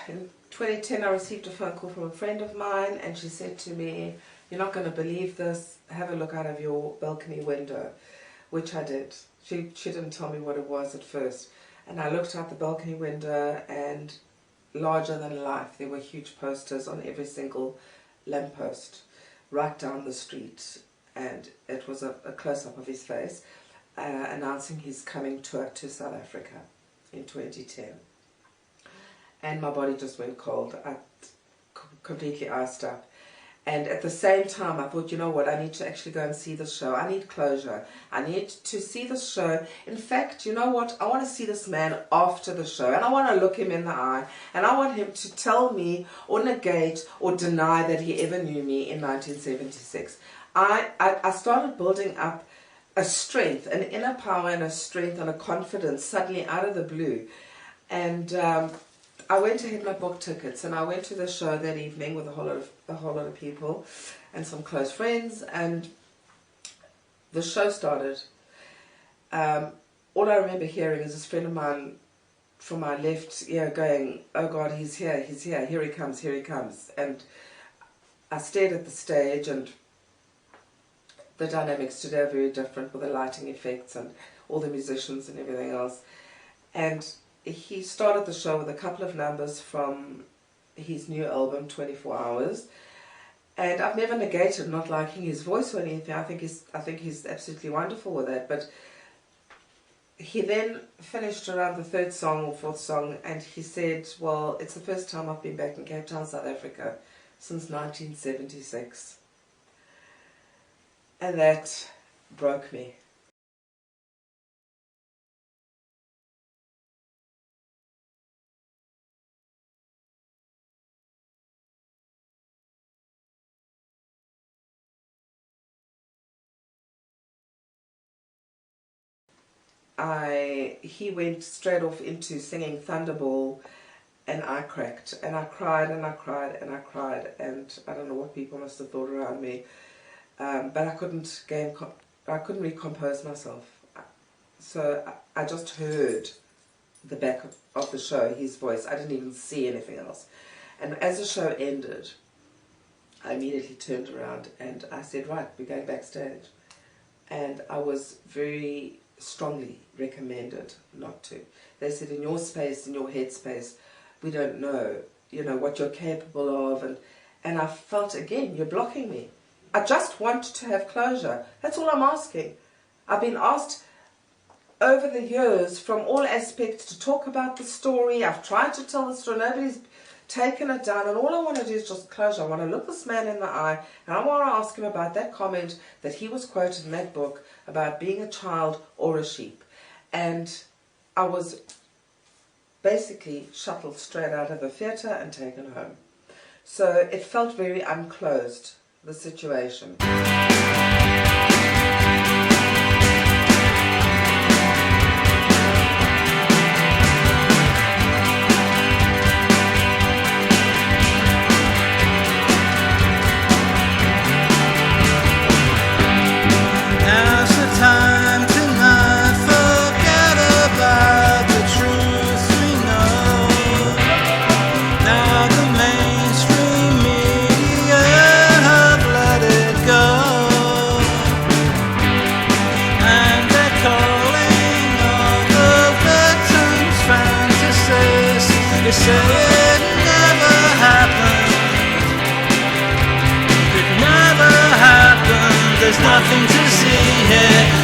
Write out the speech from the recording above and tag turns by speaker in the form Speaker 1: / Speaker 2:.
Speaker 1: in 2010 I received a phone call from a friend of mine, and she said to me, "You're not going to believe this, have a look out of your balcony window," which I did. She didn't tell me what it was at first, and I looked out the balcony window, and larger than life, there were huge posters on every single lamppost right down the street, and it was a close-up of his face announcing his coming tour to South Africa in 2010. And my body just went cold. I completely iced up. And at the same time, I thought, you know what, I need to actually go and see this show. I need closure. I need to see this show. In fact, you know what, I want to see this man after the show, and I want to look him in the eye, and I want him to tell me or negate or deny that he ever knew me in 1976. I started building up a strength, an inner power and a strength and a confidence suddenly out of the blue. And I went ahead and I booked tickets, and I went to the show that evening with a whole lot of people and some close friends, and the show started. All I remember hearing is this friend of mine from my left ear going, "Oh God, he's here, here he comes, here he comes." And I stared at the stage, and the dynamics today are very different with the lighting effects and all the musicians and everything else. And he started the show with a couple of numbers from his new album, 24 Hours. And I've never negated not liking his voice or anything. I think he's absolutely wonderful with that. But he then finished around the third song or fourth song, and he said, "Well, it's the first time I've been back in Cape Town, South Africa, since 1976. And that broke me. He went straight off into singing Thunderball, and I cracked, and I cried, and I cried, and I cried, and I don't know what people must have thought around me, but I couldn't recompose myself. So I just heard the back of the show, his voice. I didn't even see anything else. And as the show ended, I immediately turned around and I said, "Right, we're going backstage." And I was very strongly recommended not to. They said, "In your space, in your headspace, we don't know, what you're capable of." And I felt, again, you're blocking me. I just want to have closure. That's all I'm asking. I've been asked over the years from all aspects to talk about the story. I've tried to tell the story. Nobody's taken it down, and all I want to do is just closure. I want to look this man in the eye, and I want to ask him about that comment that he was quoted in that book about being a child or a sheep. And I was basically shuttled straight out of the theatre and taken home. So it felt very unclosed, the situation.
Speaker 2: They say it never happened. It never happened. There's nothing to see here.